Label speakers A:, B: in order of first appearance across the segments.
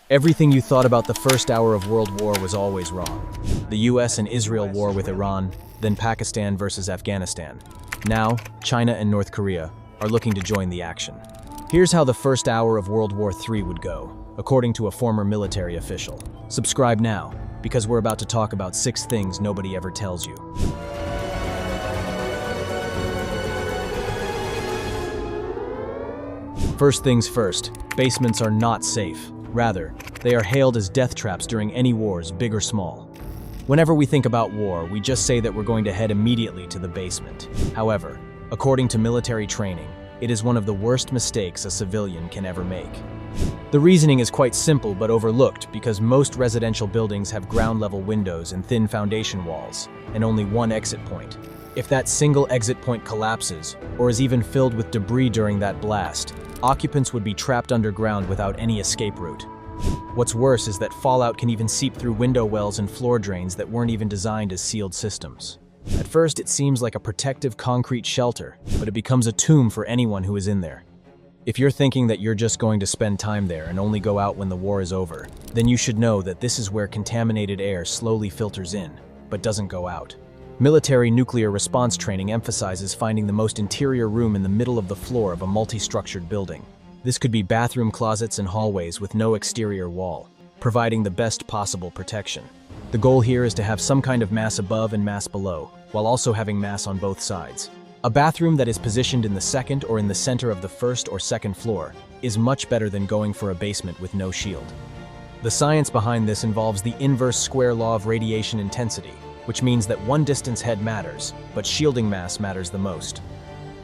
A: Everything you thought about the first hour of World War was always wrong. The US and Israel war with Iran, then Pakistan versus Afghanistan. Now, China and North Korea are looking to join the action. Here's how the first hour of World War III would go, according to a former military official. Subscribe now, because we're about to talk about 6 things nobody ever tells you. First things first, basements are not safe. Rather, they are hailed as death traps during any wars, big or small. Whenever we think about war, we just say that we're going to head immediately to the basement. However, according to military training, it is one of the worst mistakes a civilian can ever make. The reasoning is quite simple but overlooked because most residential buildings have ground-level windows and thin foundation walls, and only one exit point. If that single exit point collapses, or is even filled with debris during that blast, occupants would be trapped underground without any escape route. What's worse is that fallout can even seep through window wells and floor drains that weren't even designed as sealed systems. At first, it seems like a protective concrete shelter, but it becomes a tomb for anyone who is in there. If you're thinking that you're just going to spend time there and only go out when the war is over, then you should know that this is where contaminated air slowly filters in, but doesn't go out. Military nuclear response training emphasizes finding the most interior room in the middle of the floor of a multi-structured building. This could be bathroom closets and hallways with no exterior wall, providing the best possible protection. The goal here is to have some kind of mass above and mass below, while also having mass on both sides. A bathroom that is positioned in the second or in the center of the first or second floor is much better than going for a basement with no shield. The science behind this involves the inverse square law of radiation intensity, which means that one distance head matters, but shielding mass matters the most.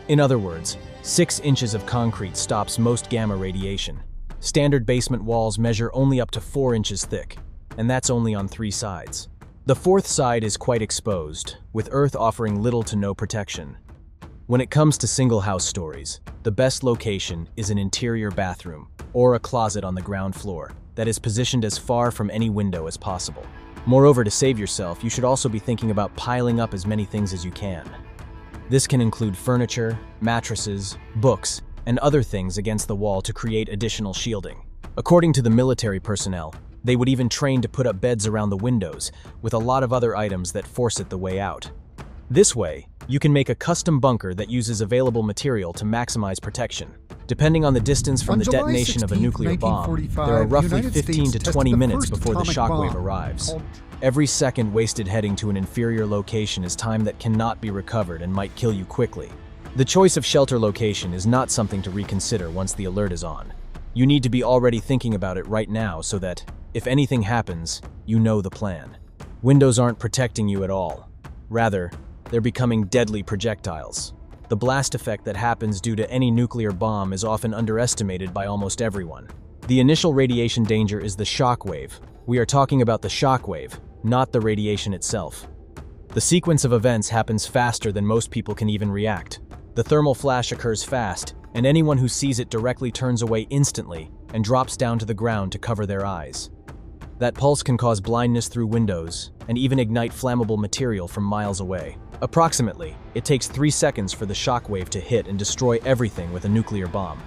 A: In other words, 6 inches of concrete stops most gamma radiation. Standard basement walls measure only up to 4 inches thick, and that's only on 3 sides. The 4th side is quite exposed, with earth offering little to no protection. When it comes to single house stories, the best location is an interior bathroom or a closet on the ground floor that is positioned as far from any window as possible. Moreover, to save yourself, you should also be thinking about piling up as many things as you can. This can include furniture, mattresses, books, and other things against the wall to create additional shielding. According to the military personnel, they would even train to put up beds around the windows, with a lot of other items that force it the way out. This way, you can make a custom bunker that uses available material to maximize protection. Depending on the distance from the detonation of a nuclear bomb, there are roughly 15 to 20 minutes before the shockwave arrives. Every second wasted heading to an inferior location is time that cannot be recovered and might kill you quickly. The choice of shelter location is not something to reconsider once the alert is on. You need to be already thinking about it right now so that, if anything happens, you know the plan. Windows aren't protecting you at all. Rather, they're becoming deadly projectiles. The blast effect that happens due to any nuclear bomb is often underestimated by almost everyone. The initial radiation danger is the shock wave. We are talking about the shock wave, not the radiation itself. The sequence of events happens faster than most people can even react. The thermal flash occurs fast, and anyone who sees it directly turns away instantly and drops down to the ground to cover their eyes. That pulse can cause blindness through windows and even ignite flammable material from miles away. Approximately, it takes 3 seconds for the shock wave to hit and destroy everything with a nuclear bomb.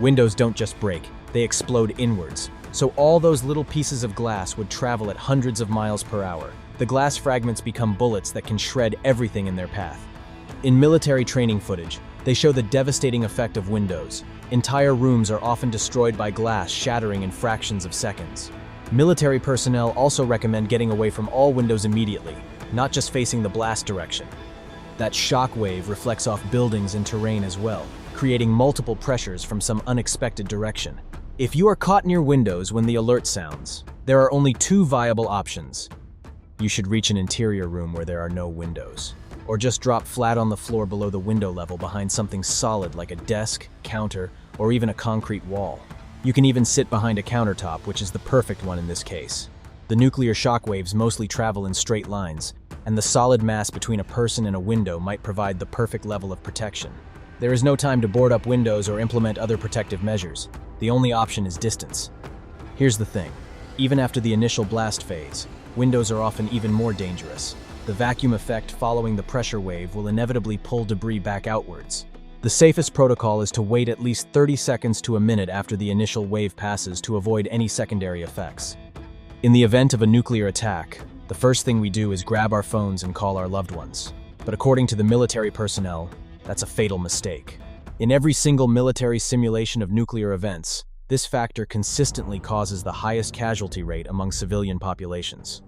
A: Windows don't just break, they explode inwards. So all those little pieces of glass would travel at hundreds of miles per hour. The glass fragments become bullets that can shred everything in their path. In military training footage, they show the devastating effect of windows. Entire rooms are often destroyed by glass shattering in fractions of seconds. Military personnel also recommend getting away from all windows immediately, not just facing the blast direction. That shock wave reflects off buildings and terrain as well, creating multiple pressures from some unexpected direction. If you are caught near windows when the alert sounds, there are only 2 viable options. You should reach an interior room where there are no windows, or just drop flat on the floor below the window level behind something solid like a desk, counter, or even a concrete wall. You can even sit behind a countertop, which is the perfect one in this case. The nuclear shockwaves mostly travel in straight lines, and the solid mass between a person and a window might provide the perfect level of protection. There is no time to board up windows or implement other protective measures. The only option is distance. Here's the thing. Even after the initial blast phase, windows are often even more dangerous. The vacuum effect following the pressure wave will inevitably pull debris back outwards. The safest protocol is to wait at least 30 seconds to a minute after the initial wave passes to avoid any secondary effects. In the event of a nuclear attack, the first thing we do is grab our phones and call our loved ones. But according to the military personnel, that's a fatal mistake. In every single military simulation of nuclear events, this factor consistently causes the highest casualty rate among civilian populations.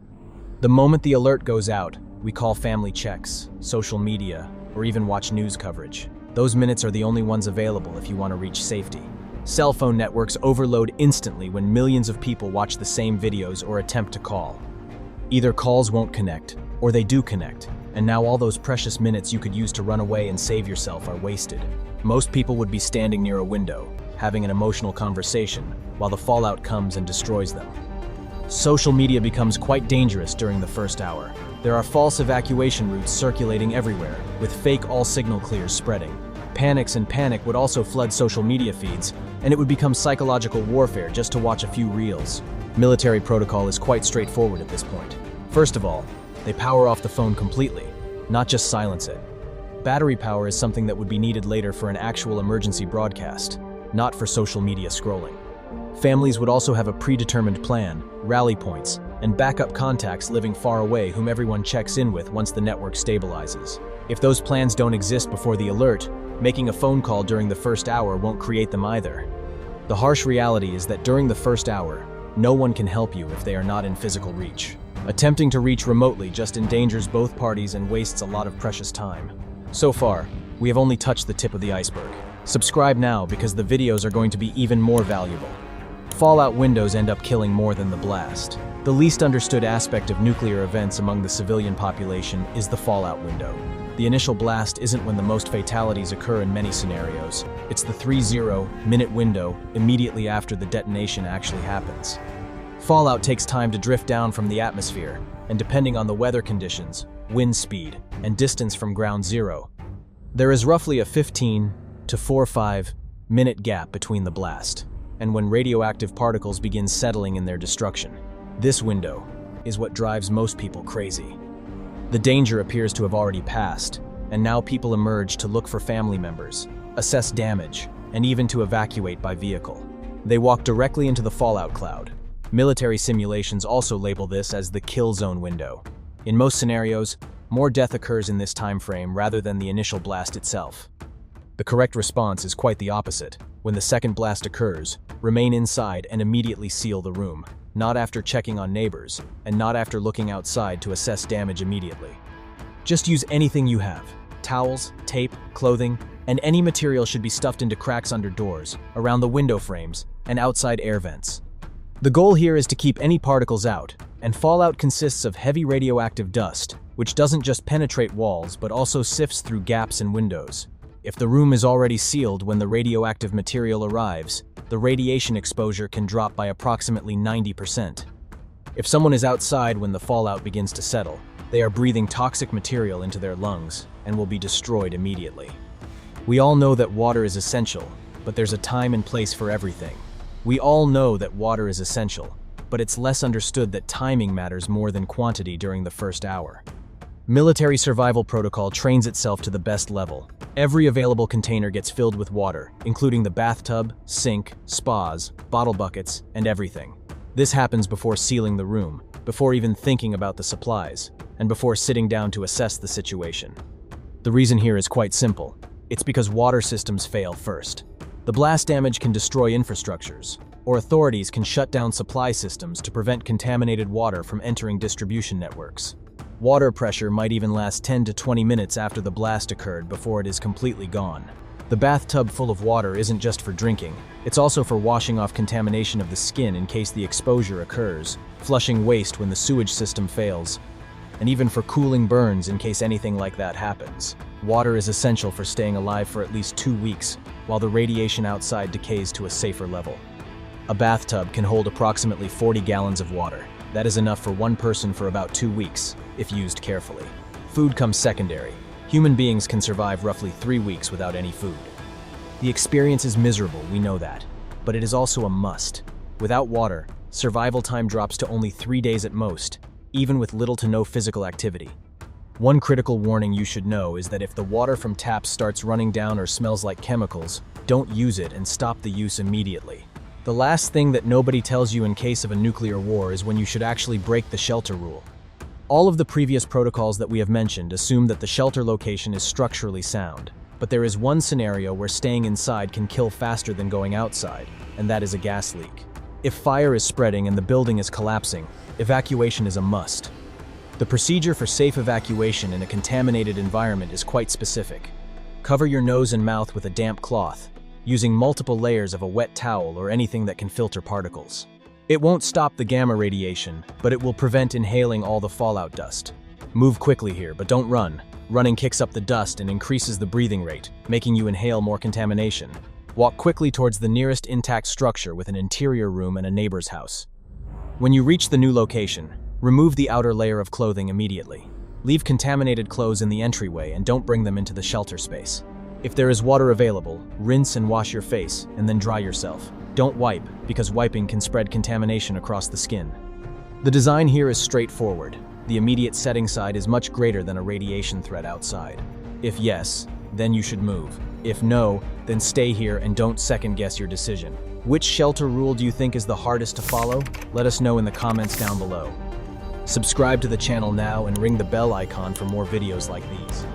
A: The moment the alert goes out, we call family checks, social media, or even watch news coverage. Those minutes are the only ones available if you want to reach safety. Cell phone networks overload instantly when millions of people watch the same videos or attempt to call. Either calls won't connect, or they do connect, and now all those precious minutes you could use to run away and save yourself are wasted. Most people would be standing near a window, having an emotional conversation, while the fallout comes and destroys them. Social media becomes quite dangerous during the first hour. There are false evacuation routes circulating everywhere, with fake all-signal clears spreading. Panics and panic would also flood social media feeds, and it would become psychological warfare just to watch a few reels. Military protocol is quite straightforward at this point. First of all, they power off the phone completely, not just silence it. Battery power is something that would be needed later for an actual emergency broadcast, not for social media scrolling. Families would also have a predetermined plan, rally points, and backup contacts living far away whom everyone checks in with once the network stabilizes. If those plans don't exist before the alert, making a phone call during the first hour won't create them either. The harsh reality is that during the first hour, no one can help you if they are not in physical reach. Attempting to reach remotely just endangers both parties and wastes a lot of precious time. So far, we have only touched the tip of the iceberg. Subscribe now because the videos are going to be even more valuable. Fallout windows end up killing more than the blast. The least understood aspect of nuclear events among the civilian population is the fallout window. The initial blast isn't when the most fatalities occur in many scenarios. It's the 30-minute window immediately after the detonation actually happens. Fallout takes time to drift down from the atmosphere, and depending on the weather conditions, wind speed, and distance from ground zero, there is roughly a 15 to 45-minute gap between the blast and when radioactive particles begin settling in their destruction. This window is what drives most people crazy. The danger appears to have already passed, and now people emerge to look for family members, assess damage, and even to evacuate by vehicle. They walk directly into the fallout cloud. Military simulations also label this as the kill zone window. In most scenarios, more death occurs in this time frame rather than the initial blast itself. The correct response is quite the opposite. When the second blast occurs, remain inside and immediately seal the room, not after checking on neighbors, and not after looking outside to assess damage immediately. Just use anything you have. Towels, tape, clothing, and any material should be stuffed into cracks under doors, around the window frames, and outside air vents. The goal here is to keep any particles out, and fallout consists of heavy radioactive dust, which doesn't just penetrate walls but also sifts through gaps in windows. If the room is already sealed when the radioactive material arrives, the radiation exposure can drop by approximately 90%. If someone is outside when the fallout begins to settle, they are breathing toxic material into their lungs and will be destroyed immediately. We all know that water is essential, but there's a time and place for everything. We all know that water is essential, but it's less understood that timing matters more than quantity during the first hour. Military survival protocol trains itself to the best level. Every available container gets filled with water, including the bathtub, sink, spas, bottle buckets, and everything. This happens before sealing the room, before even thinking about the supplies, and before sitting down to assess the situation. The reason here is quite simple. It's because water systems fail first. The blast damage can destroy infrastructures, or authorities can shut down supply systems to prevent contaminated water from entering distribution networks. Water pressure might even last 10 to 20 minutes after the blast occurred before it is completely gone. The bathtub full of water isn't just for drinking, it's also for washing off contamination of the skin in case the exposure occurs, flushing waste when the sewage system fails, and even for cooling burns in case anything like that happens. Water is essential for staying alive for at least 2 weeks, while the radiation outside decays to a safer level. A bathtub can hold approximately 40 gallons of water. That is enough for one person for about 2 weeks, if used carefully. Food comes secondary. Human beings can survive roughly 3 weeks without any food. The experience is miserable, we know that, but it is also a must. Without water, survival time drops to only 3 days at most, even with little to no physical activity. One critical warning you should know is that if the water from taps starts running down or smells like chemicals, don't use it and stop the use immediately. The last thing that nobody tells you in case of a nuclear war is when you should actually break the shelter rule. All of the previous protocols that we have mentioned assume that the shelter location is structurally sound, but there is one scenario where staying inside can kill faster than going outside, and that is a gas leak. If fire is spreading and the building is collapsing, evacuation is a must. The procedure for safe evacuation in a contaminated environment is quite specific. Cover your nose and mouth with a damp cloth, using multiple layers of a wet towel or anything that can filter particles. It won't stop the gamma radiation, but it will prevent inhaling all the fallout dust. Move quickly here, but don't run. Running kicks up the dust and increases the breathing rate, making you inhale more contamination. Walk quickly towards the nearest intact structure with an interior room and a neighbor's house. When you reach the new location, remove the outer layer of clothing immediately. Leave contaminated clothes in the entryway and don't bring them into the shelter space. If there is water available, rinse and wash your face, and then dry yourself. Don't wipe, because wiping can spread contamination across the skin. The design here is straightforward. The immediate setting side is much greater than a radiation threat outside. If yes, then you should move. If no, then stay here and don't second-guess your decision. Which shelter rule do you think is the hardest to follow? Let us know in the comments down below. Subscribe to the channel now and ring the bell icon for more videos like these.